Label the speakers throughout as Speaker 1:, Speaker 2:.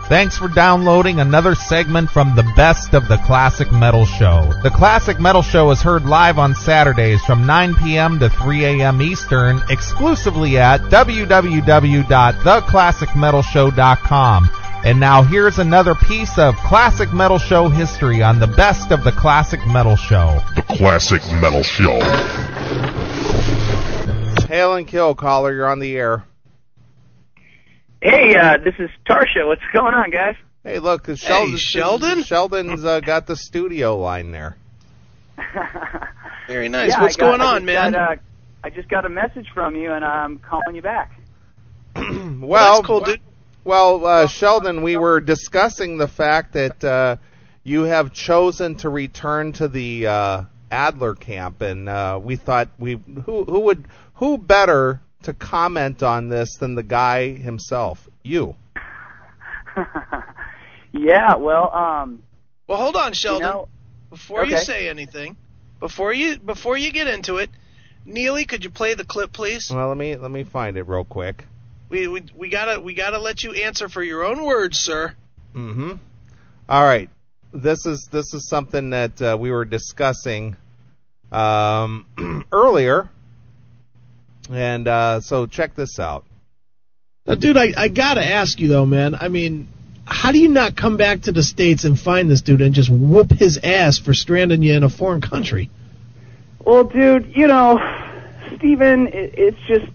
Speaker 1: Thanks for downloading another segment from the Best of the Classic Metal Show. The Classic Metal Show is heard live on Saturdays from 9 p.m. to 3 a.m. Eastern, exclusively at www.theclassicmetalshow.com. And now here's another piece of Classic Metal Show history on the Best of the Classic Metal Show.
Speaker 2: The Classic Metal Show.
Speaker 1: Hail and kill, caller. You're on the air.
Speaker 3: Hey, this is Tarsha. What's going on, guys?
Speaker 1: Hey, look,
Speaker 4: Sheldon?
Speaker 1: Sheldon's got the studio line there.
Speaker 4: Very nice. Yeah, What's going on, man?
Speaker 3: I just got a message from you, and I'm calling you back.
Speaker 1: Well,
Speaker 4: that's cool, dude.
Speaker 1: Well, Sheldon, we were discussing the fact that you have chosen to return to the Adler camp, and we thought who better to comment on this than the guy himself, you.
Speaker 3: Yeah, well,
Speaker 4: hold on, Sheldon. Before
Speaker 3: okay.
Speaker 4: you say anything, before you get into it, Neely, could you play the clip, please?
Speaker 1: Well, let me find it real quick.
Speaker 4: We gotta let you answer for your own words, sir.
Speaker 1: Mm-hmm. All right. This is something that we were discussing earlier. And so check this out.
Speaker 5: Dude, I gotta ask you though, man. I mean, how do you not come back to the States and find this dude and just whoop his ass for stranding you in a foreign country?
Speaker 3: Well, dude, Steven, it's just,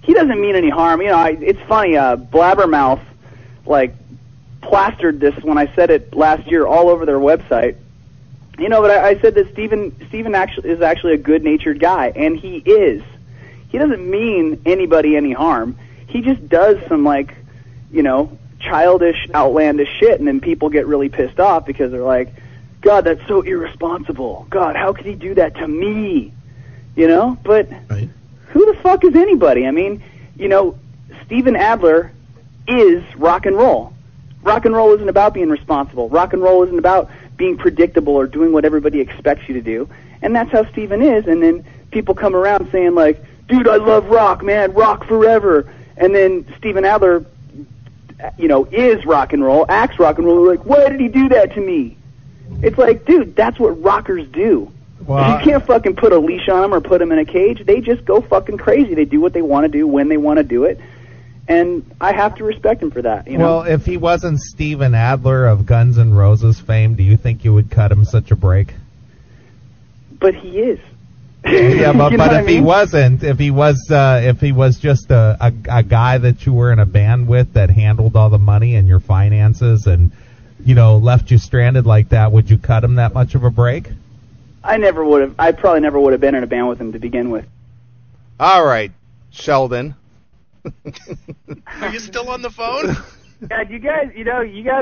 Speaker 3: he doesn't mean any harm. It's funny, Blabbermouth, plastered this when I said it last year all over their website. But I said that Steven actually is actually a good-natured guy, and he is. He doesn't mean anybody any harm. He just does some, childish, outlandish shit, and then people get really pissed off because they're like, God, that's so irresponsible. God, how could he do that to me? But
Speaker 5: right.
Speaker 3: Who the fuck is anybody? I mean, Steven Adler is rock and roll. Rock and roll isn't about being responsible. Rock and roll isn't about being predictable or doing what everybody expects you to do. And that's how Steven is. And then people come around saying, dude, I love rock, man, rock forever. And then Steven Adler, is rock and roll, acts rock and roll. They're like, why did he do that to me? It's like, dude, that's what rockers do. Well, you can't fucking put a leash on them or put them in a cage. They just go fucking crazy. They do what they want to do when they want to do it. And I have to respect him for that.
Speaker 1: Well, if he wasn't Steven Adler of Guns N' Roses fame, do you think you would cut him such a break?
Speaker 3: But he is.
Speaker 1: Yeah, but if he wasn't, if he was just a guy that you were in a band with that handled all the money and your finances and left you stranded like that, would you cut him that much of a break?
Speaker 3: I never would have. I probably never would have been in a band with him to begin with.
Speaker 1: All right, Sheldon.
Speaker 4: Are you still on the phone?
Speaker 3: Yeah, you guys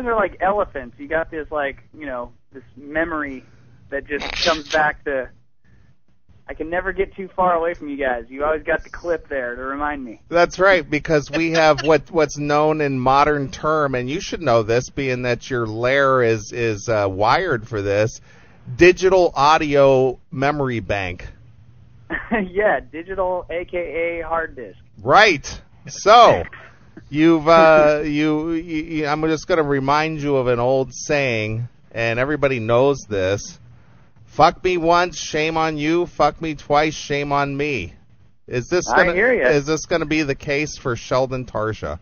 Speaker 3: are like elephants. You got this this memory that just comes back to. I can never get too far away from you guys. You always got the clip there to remind me.
Speaker 1: That's right, because we have what's known in modern term, and you should know this, being that your lair is wired for this, digital audio memory bank.
Speaker 3: Yeah, digital, a.k.a. hard disk.
Speaker 1: Right. So, I'm just going to remind you of an old saying, and everybody knows this. Fuck me once, shame on you. Fuck me twice, shame on me. Is this going to be the case for Sheldon Tarsha?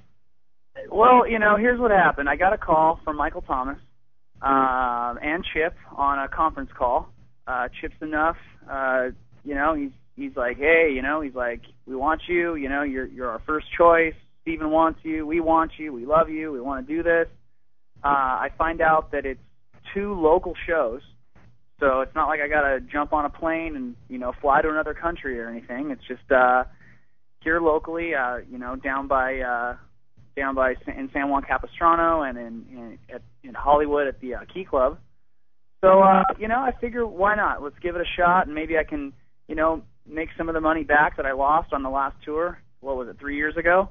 Speaker 3: Well, here's what happened. I got a call from Michael Thomas and Chip on a conference call. Chip's enough. He's like, hey, he's like, we want you. You're our first choice. Steven wants you. We want you. We love you. We want to do this. I find out that it's 2 local shows. So it's not like I got to jump on a plane and, fly to another country or anything. It's just here locally, down by in San Juan Capistrano and in Hollywood at the Key Club. So, I figure why not? Let's give it a shot, and maybe I can, make some of the money back that I lost on the last tour. What was it, 3 years ago?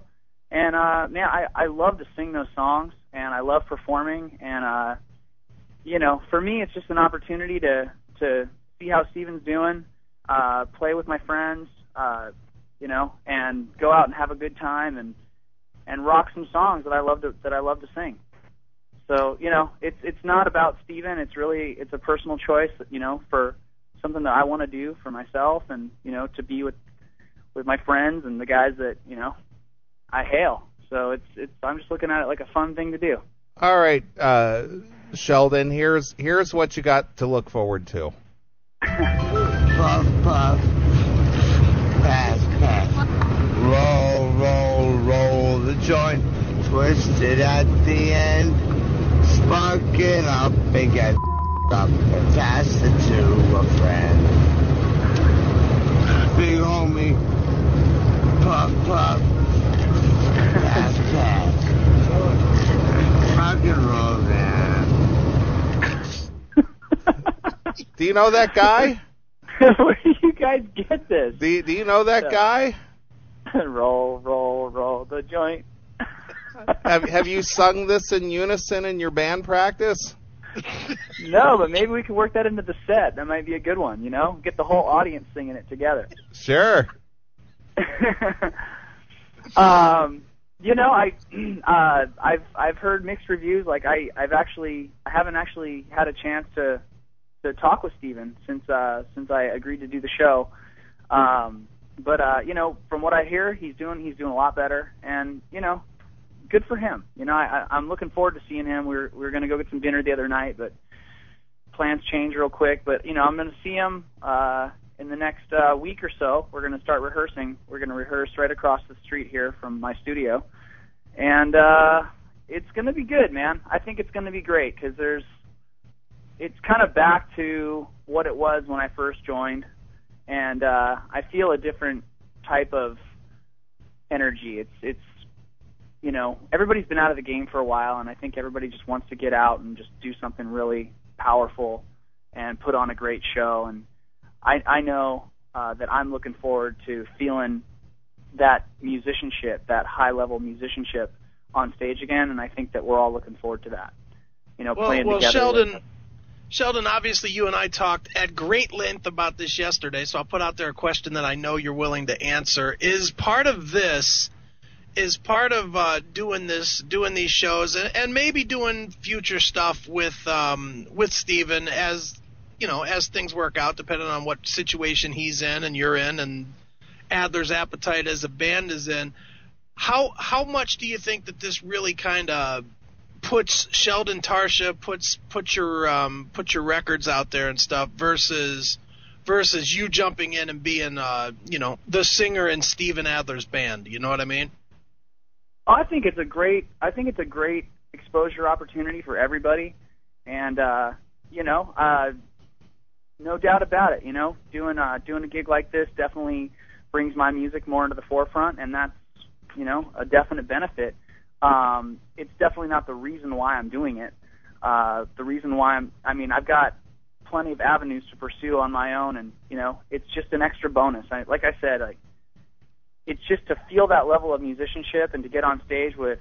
Speaker 3: And, man, I love to sing those songs, and I love performing, and, for me, it's just an opportunity to see how Steven's doing, play with my friends, and go out and have a good time and rock some songs that I love to sing. So, you know, it's not about Steven. It's a personal choice, you know, for something that I want to do for myself and, you know, to be with my friends and the guys that, you know, I hail. So I'm just looking at it like a fun thing to do.
Speaker 1: All right, Sheldon, here's what you got to look forward to.
Speaker 6: Puff, puff, pass, pass. Roll, roll, roll the joint. Twist it at the end. Spark it up and get up and pass it to a friend. Big homie. Puff, puff. Pass, pass. Rock and roll, man.
Speaker 1: Do you know that guy?
Speaker 3: Where do you guys get this?
Speaker 1: Do you know that guy?
Speaker 3: Roll, roll, roll the joint.
Speaker 1: Have you sung this in unison in your band practice?
Speaker 3: No, but maybe we can work that into the set. That might be a good one, you know? Get the whole audience singing it together.
Speaker 1: Sure.
Speaker 3: You know, I've heard mixed reviews. Like I haven't actually had a chance to talk with Steven since I agreed to do the show. But you know, from what I hear, he's doing a lot better, and you know, good for him. You know, I'm looking forward to seeing him. We were going to go get some dinner the other night, but plans change real quick. But you know, I'm going to see him in the next week or so. We're going to start rehearsing. We're going to rehearse right across the street here from my studio, and it's going to be good, man. I think it's going to be great because it's kind of back to what it was when I first joined, and I feel a different type of energy. It's you know, everybody's been out of the game for a while, and I think everybody just wants to get out and just do something really powerful and put on a great show. And I know that I'm looking forward to feeling that musicianship, that high-level musicianship on stage again, and I think that we're all looking forward to that. You know, playing together.
Speaker 4: Sheldon, obviously you and I talked at great length about this yesterday, so I'll put out there a question that I know you're willing to answer. Is part of doing these shows and maybe doing future stuff with Steven as you know, as things work out, depending on what situation he's in and you're in and Adler's appetite as a band is in, how much do you think that this really kind of puts Sheldon Tarsha, put your records out there and stuff versus you jumping in and being you know, the singer in Steven Adler's band? You know what I mean?
Speaker 3: I think it's a great exposure opportunity for everybody, and you know, no doubt about it. You know, doing a gig like this definitely brings my music more into the forefront, and that's, you know, a definite benefit. It's definitely not the reason why I'm doing it. The reason why I've got plenty of avenues to pursue on my own, and you know, it's just an extra bonus. Like I said, it's just to feel that level of musicianship and to get on stage with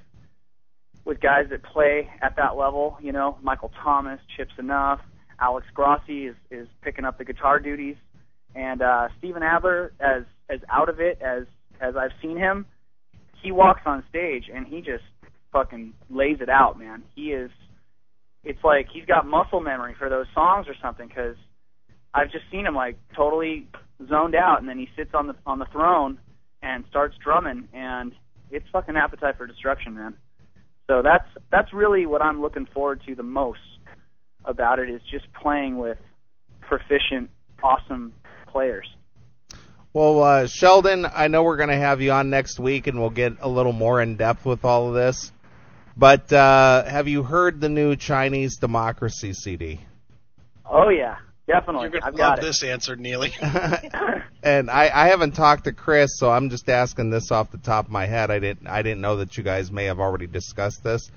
Speaker 3: guys that play at that level. You know, Michael Thomas, Chips Enough, Alex Grossi is picking up the guitar duties, and Steven Adler, as out of it as I've seen him, he walks on stage and he just fucking lays it out, man. It's like he's got muscle memory for those songs or something, because I've just seen him like totally zoned out, and then he sits on the throne and starts drumming, and it's fucking Appetite for Destruction, man. So that's really what I'm looking forward to the most about it, is just playing with proficient, awesome players.
Speaker 1: Well, Sheldon, I know we're going to have you on next week, and we'll get a little more in depth with all of this. But have you heard the new Chinese Democracy CD?
Speaker 3: Oh yeah, definitely.
Speaker 4: You're going to
Speaker 3: love
Speaker 4: this answer, Neely.
Speaker 1: And I haven't talked to Chris, so I'm just asking this off the top of my head. I didn't know that you guys may have already discussed this.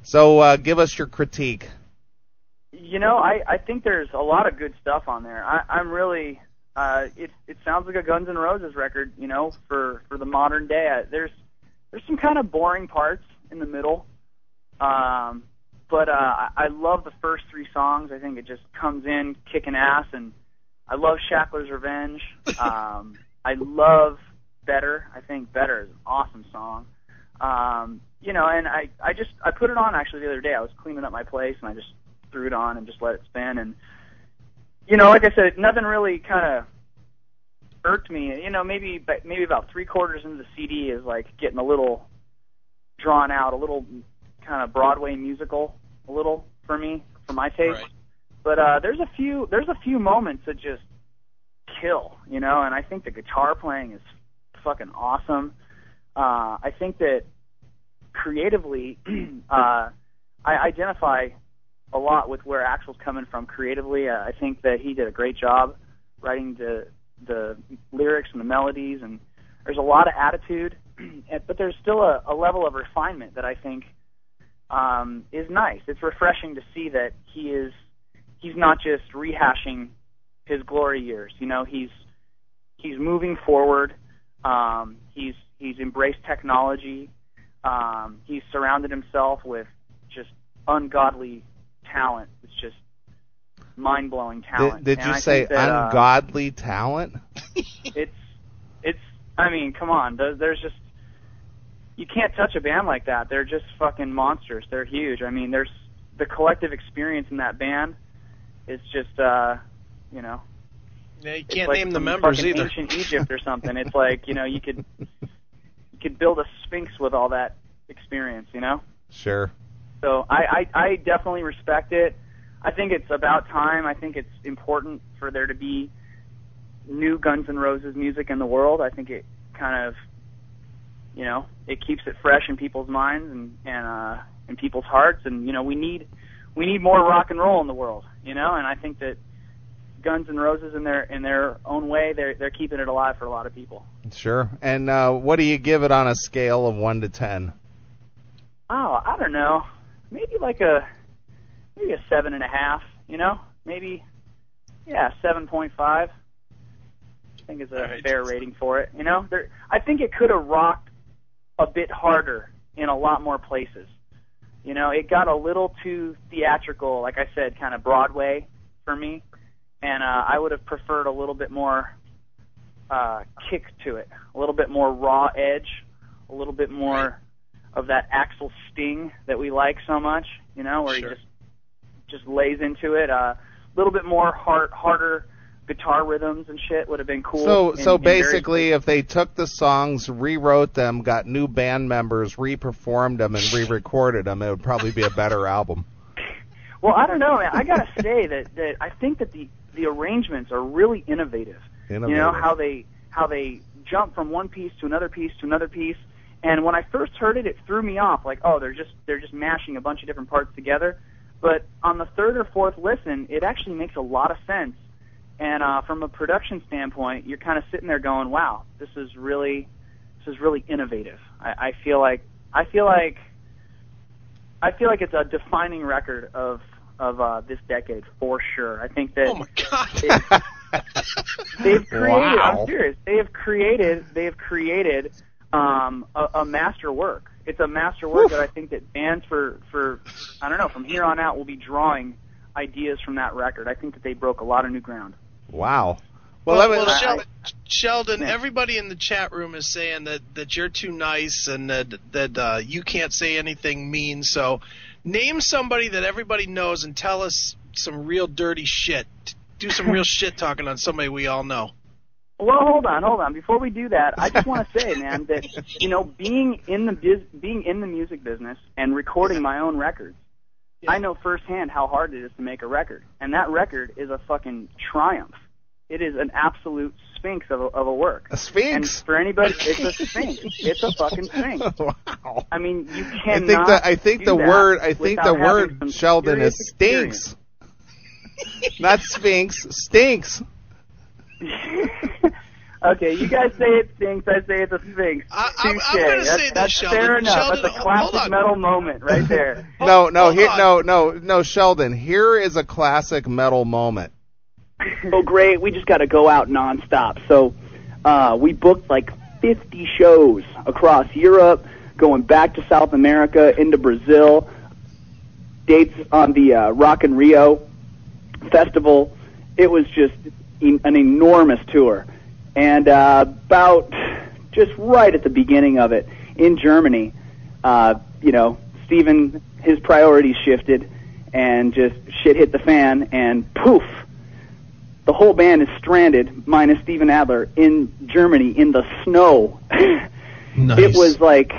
Speaker 1: So give us your critique.
Speaker 3: You know, I think there's a lot of good stuff on there. I'm really it sounds like a Guns N' Roses record, you know, for the modern day. There's some kind of boring parts in the middle, but I love the first three songs. I think it just comes in kicking ass, and I love Shackler's Revenge. I love Better. I think Better is an awesome song. you know, and I put it on actually the other day. I was cleaning up my place and I just threw it on and just let it spin. And, you know, like I said, nothing really kind of irked me. You know, maybe about 3/4 into the CD is like getting a little drawn out, a little kind of Broadway musical, a little for me, for my taste.
Speaker 4: Right.
Speaker 3: But there's a few moments that just kill, you know, and I think the guitar playing is fucking awesome. I think that creatively, I identify a lot with where Axl's coming from creatively. I think that he did a great job writing the lyrics and the melodies, and there's a lot of attitude, but there's still a level of refinement that I think is nice. It's refreshing to see that he's not just rehashing his glory years. You know, he's moving forward. He's embraced technology. He's surrounded himself with just ungodly talent. It's just mind-blowing talent.
Speaker 1: Did you say ungodly talent?
Speaker 3: It's. I mean, come on. There's just, you can't touch a band like that. They're just fucking monsters. They're huge. I mean, there's the collective experience in that band. It's just, you know.
Speaker 4: Yeah, you can't
Speaker 3: like
Speaker 4: name the members either.
Speaker 3: Ancient Egypt or something. It's like, you know, you could build a sphinx with all that experience, you know?
Speaker 1: Sure.
Speaker 3: So I definitely respect it. I think it's about time. I think it's important for there to be new Guns N' Roses music in the world. I think it kind of, you know, it keeps it fresh in people's minds and in people's hearts. And, you know, we need more rock and roll in the world, you know? And I think that Guns N' Roses in their own way, they're keeping it alive for a lot of people.
Speaker 1: Sure. And what do you give it on a scale of 1 to 10?
Speaker 3: Oh, I don't know. Maybe a 7.5. You know, maybe 7.5. I think is a fair rating for it. You know, I think it could have rocked a bit harder in a lot more places. You know, it got a little too theatrical, like I said, kind of Broadway for me. And I would have preferred a little bit more kick to it, a little bit more raw edge, a little bit more of that Axl sting that we like so much, you know, where he just lays into it. A little bit more harder guitar rhythms and shit would have been cool.
Speaker 1: So basically, if they took the songs, rewrote them, got new band members, re-performed them, and re-recorded them, it would probably be a better album.
Speaker 3: Well, I don't know, man. I gotta say that I think that the arrangements are really innovative. You know, how they jump from one piece to another piece to another piece. And when I first heard it, it threw me off. Like, oh, they're just mashing a bunch of different parts together. But on the third or fourth listen, it actually makes a lot of sense. And from a production standpoint, you're kind of sitting there going, "Wow, this is really innovative." I feel like it's a defining record of this decade for sure. I think that.
Speaker 4: Oh my God.
Speaker 3: They've created.
Speaker 1: Wow.
Speaker 3: I'm serious. They have created a master work. It's a master work that I think that bands for I don't know, from here on out will be drawing ideas from that record. I think that they broke a lot of new ground.
Speaker 1: Wow.
Speaker 4: Well, Sheldon, everybody in the chat room is saying that you're too nice and that you can't say anything mean. So name somebody that everybody knows and tell us some real dirty shit. Do some real shit talking on somebody we all know.
Speaker 3: Well, hold on. Before we do that, I just want to say, man, that, you know, being in the music business and recording my own records, I know firsthand how hard it is to make a record, and that record is a fucking triumph. It is an absolute sphinx of a work.
Speaker 1: A sphinx.
Speaker 3: And for anybody, it's a sphinx. It's a fucking sphinx.
Speaker 1: Wow.
Speaker 3: I mean, you cannot.
Speaker 1: I think the word Sheldon is stinks. Not sphinx, stinks.
Speaker 3: Okay, you guys say it stinks. I say it's a sphinx.
Speaker 4: I'm going to say
Speaker 3: that's
Speaker 4: Sheldon.
Speaker 3: fair enough.
Speaker 4: Sheldon,
Speaker 3: that's a classic metal moment right there.
Speaker 1: No, Sheldon. Here is a classic metal moment.
Speaker 7: Oh, great. We just got to go out nonstop. So we booked like 50 shows across Europe, going back to South America, into Brazil, dates on the Rock in Rio Festival. It was just an enormous tour. And about just right at the beginning of it, in Germany, Steven, his priorities shifted, and just shit hit the fan, and poof, the whole band is stranded, minus Steven Adler, in Germany in the snow.
Speaker 5: Nice.
Speaker 7: It was like,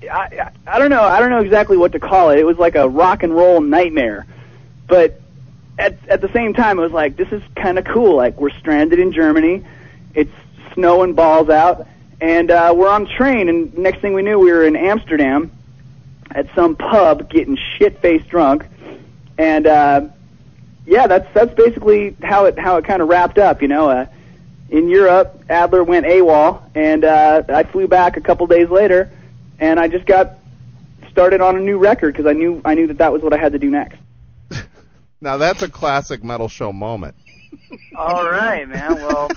Speaker 7: I don't know exactly what to call it. It was like a rock and roll nightmare, but at the same time, it was like, this is kind of cool. Like, we're stranded in Germany, it's snowing balls out, and we're on a train, and next thing we knew, we were in Amsterdam at some pub getting shit-faced drunk, and that's basically how it kind of wrapped up. In Europe, Adler went AWOL, and I flew back a couple days later, and I just got started on a new record because I knew that was what I had to do next.
Speaker 1: Now that's a classic Metal Show moment.
Speaker 3: All right, man. Well,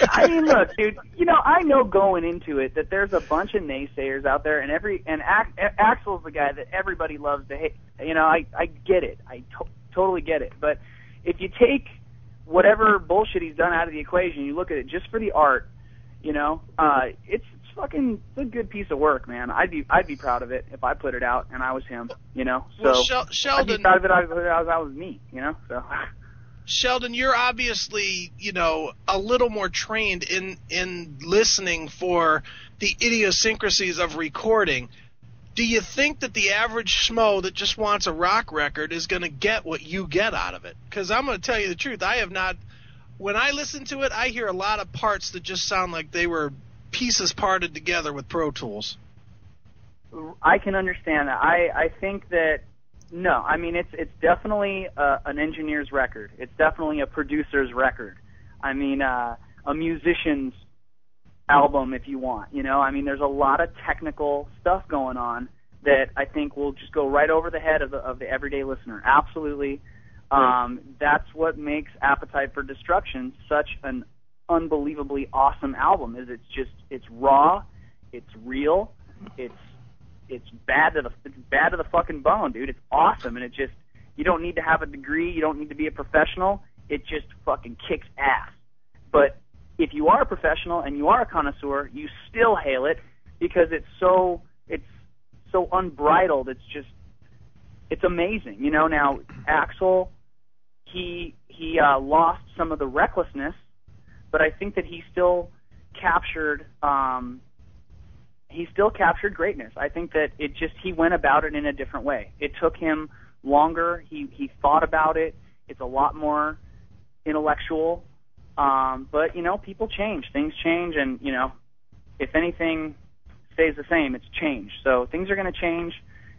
Speaker 3: I mean, look, dude. I know going into it that there's a bunch of naysayers out there, and Axl's the guy that everybody loves to hate. I get it. I totally get it. But if you take whatever bullshit he's done out of the equation, you look at it just for the art. It's a good piece of work, man. I'd be proud of it if I put it out and I was him. So
Speaker 4: well, Sheldon,
Speaker 3: I'd be proud of it if I was me. So.
Speaker 4: Sheldon, you're obviously, a little more trained in listening for the idiosyncrasies of recording. Do you think that the average schmo that just wants a rock record is going to get what you get out of it? Because I'm going to tell you the truth. I have not. When I listen to it, I hear a lot of parts that just sound like they were pieces parted together with Pro Tools.
Speaker 3: I can understand that. I think that. No, I mean, it's definitely an engineer's record. It's definitely a producer's record. I mean, a musician's album, if you want. I mean, there's a lot of technical stuff going on that I think will just go right over the head of the everyday listener. Absolutely. That's what makes Appetite for Destruction such an unbelievably awesome album. It's raw, it's real, it's bad to the fucking bone, dude. It's awesome, and you don't need to have a degree, you don't need to be a professional. It just fucking kicks ass. But if you are a professional and you are a connoisseur, you still hail it because it's so unbridled. It's amazing. Now Axl, he lost some of the recklessness, but I think that he still captured greatness. I think that he went about it in a different way. It took him longer. He thought about it. It's a lot more intellectual. But, people change. Things change, and, if anything stays the same, it's change. So things are going to change,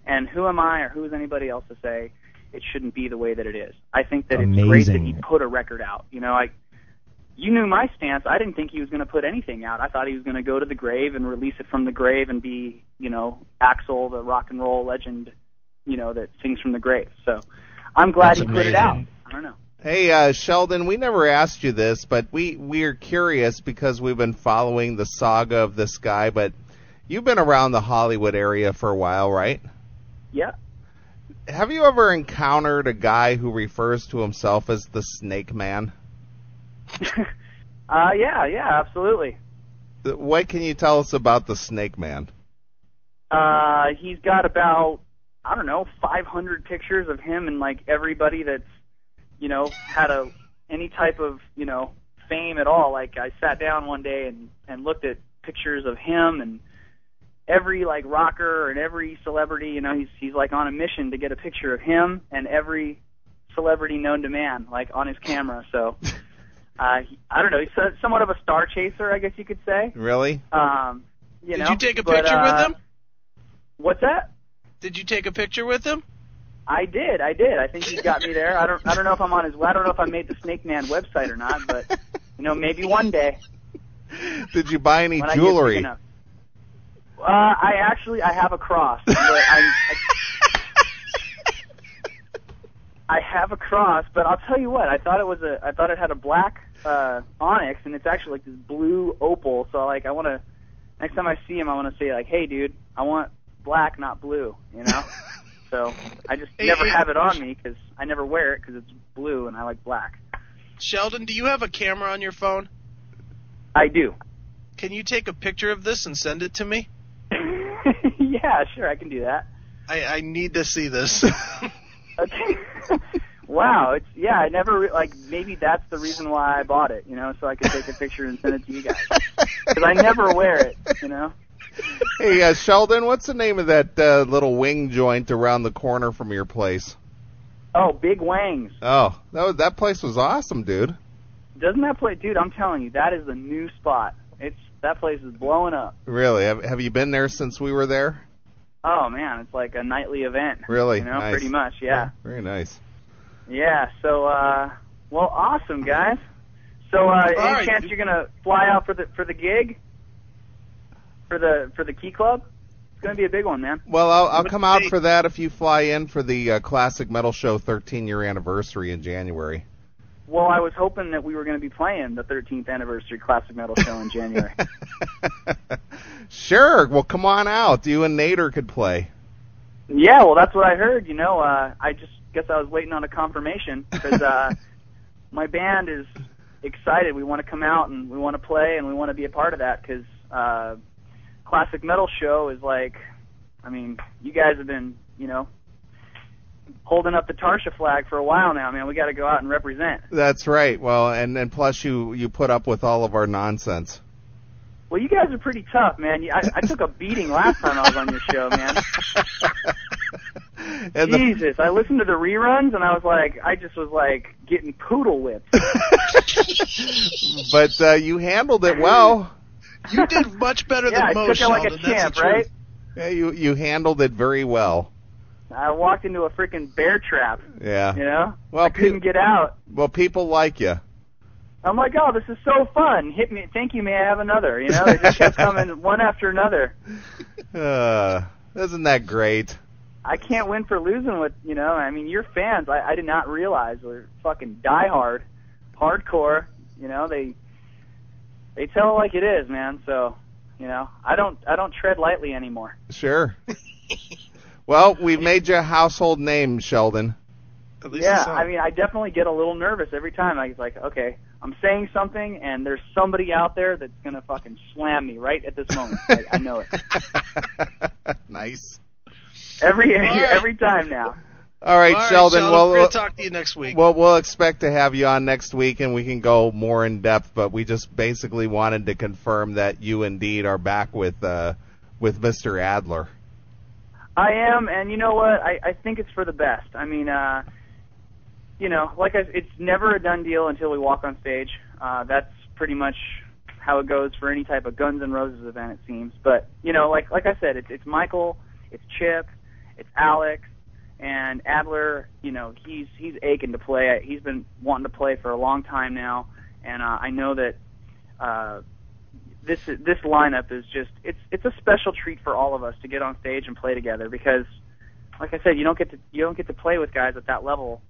Speaker 3: and who am I or who is anybody else to say it shouldn't be the way that it is? I think that It's great that he put a record out. You knew my stance. I didn't think he was going to put anything out. I thought he was going to go to the grave and release it from the grave and be, Axl, the rock and roll legend, that sings from the grave. So I'm glad he put it out. I don't know.
Speaker 1: Hey, Sheldon, we never asked you this, but we're curious because we've been following the saga of this guy, but you've been around the Hollywood area for a while, right?
Speaker 3: Yeah.
Speaker 1: Have you ever encountered a guy who refers to himself as the Snake Man?
Speaker 3: Yeah, absolutely.
Speaker 1: What can you tell us about the Snake Man?
Speaker 3: He's got about, 500 pictures of him and, everybody that's, had any type of, fame at all. Like, I sat down one day and looked at pictures of him, and every, rocker and every celebrity, he's on a mission to get a picture of him and every celebrity known to man, on his camera, so... I don't know. He's somewhat of a star chaser, I guess you could say.
Speaker 1: Really?
Speaker 4: Did you take a picture with him?
Speaker 3: What's that?
Speaker 4: Did you take a picture with him?
Speaker 3: I did. I think he got me there. I don't know if I'm on his. I don't know if I made the Snake Man website or not, but maybe one day.
Speaker 1: Did you buy any jewelry?
Speaker 3: I have a cross, but I have a cross, but I'll tell you what. I thought it had a black onyx, and it's actually this blue opal. So I want to, next time I see him, I want to say hey, dude, I want black, not blue. So I just never have it on me because I never wear it because it's blue and I like black.
Speaker 4: Sheldon, do you have a camera on your phone?
Speaker 3: I do.
Speaker 4: Can you take a picture of this and send it to me?
Speaker 3: Yeah, sure, I can do that.
Speaker 4: I need to see this.
Speaker 3: Okay. Wow, I never maybe that's the reason why I bought it, so I could take a picture and send it to you guys. Because I never wear it,
Speaker 1: Hey, Sheldon, what's the name of that little wing joint around the corner from your place?
Speaker 3: Oh, Big Wangs.
Speaker 1: Oh, that place was awesome, dude.
Speaker 3: Doesn't that place, dude? I'm telling you, that is the new spot. That place is blowing up.
Speaker 1: Really? Have you been there since we were there?
Speaker 3: Oh man, it's like a nightly event.
Speaker 1: Really? Nice.
Speaker 3: Pretty much, yeah.
Speaker 1: Very nice.
Speaker 3: Yeah. So, well, awesome, guys. So, any chance you're gonna fly out for the gig? For the Key Club? It's gonna be a big one, man.
Speaker 1: Well, I'll come out for that if you fly in for the Classic Metal Show 13-year anniversary in January.
Speaker 3: Well, I was hoping that we were going to be playing the 13th anniversary Classic Metal Show in January.
Speaker 1: Sure. Well, come on out. You and Nader could play.
Speaker 3: Yeah, well, that's what I heard. I just guess I was waiting on a confirmation because my band is excited. We want to come out and we want to play and we want to be a part of that because Classic Metal Show is you guys have been, holding up the Tarsha flag for a while now, man. We got to go out and represent.
Speaker 1: That's right. Well, and plus you put up with all of our nonsense.
Speaker 3: Well, you guys are pretty tough, man. I took a beating last time I was on your show, man. Jesus, I listened to the reruns and I just was getting poodle whipped.
Speaker 1: But you handled it well.
Speaker 4: You did much better than most,
Speaker 3: Sheldon. I took it like a
Speaker 4: Sheldon.
Speaker 3: champ, right?
Speaker 1: Yeah, you handled it very well.
Speaker 3: I walked into a freaking bear trap.
Speaker 1: Yeah. Well,
Speaker 3: I couldn't get out.
Speaker 1: Well, people like you.
Speaker 3: I'm like, oh, this is so fun. Hit me. Thank you, may I have another? They just kept coming one after another.
Speaker 1: Isn't that great?
Speaker 3: I can't win for losing with, your fans, I did not realize were fucking diehard, hardcore, they tell it like it is, man. So, I don't tread lightly anymore.
Speaker 1: Sure. Well, we've made you a household name, Sheldon.
Speaker 3: Yeah, I definitely get a little nervous every time. I was like, okay, I'm saying something, and there's somebody out there that's going to fucking slam me right at this moment. I know it.
Speaker 1: Nice.
Speaker 3: Every time now.
Speaker 1: All right, Sheldon. Well,
Speaker 4: we'll talk to you next week.
Speaker 1: Well, we'll expect to have you on next week, and we can go more in depth. But we just basically wanted to confirm that you indeed are back with Mr. Adler.
Speaker 3: I am, and you know what? I think it's for the best. It's never a done deal until we walk on stage. That's pretty much how it goes for any type of Guns N' Roses event, it seems. But like I said, it's Michael, it's Chip, it's Alex, and Adler. He's aching to play. He's been wanting to play for a long time now, and I know that this lineup is just it's a special treat for all of us to get on stage and play together because, like I said, you don't get to play with guys at that level,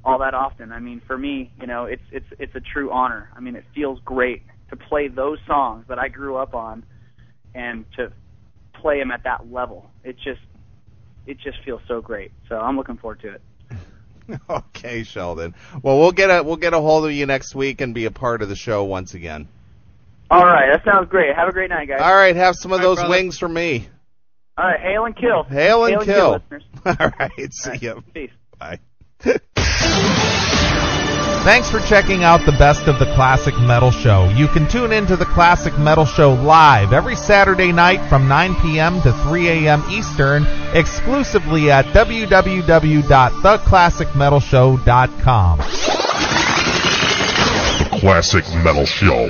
Speaker 3: all that often. For me, it's a true honor. It feels great to play those songs that I grew up on, and to play them at that level. It just feels so great. So I'm looking forward to it.
Speaker 1: Okay, Sheldon. Well, we'll get a hold of you next week and be a part of the show once again.
Speaker 3: All right, that sounds great. Have a great night, guys.
Speaker 1: All right, have some of those
Speaker 3: brother.
Speaker 1: wings for me.
Speaker 3: All right, hail and kill.
Speaker 1: Hail and kill.
Speaker 3: Listeners.
Speaker 1: All right, see you.
Speaker 3: Peace.
Speaker 1: Bye. Thanks for checking out the Best of the Classic Metal Show. You can tune into the Classic Metal Show live every Saturday night from 9 p.m. to 3 a.m. Eastern, exclusively at www.theclassicmetalshow.com.
Speaker 2: The Classic Metal Show.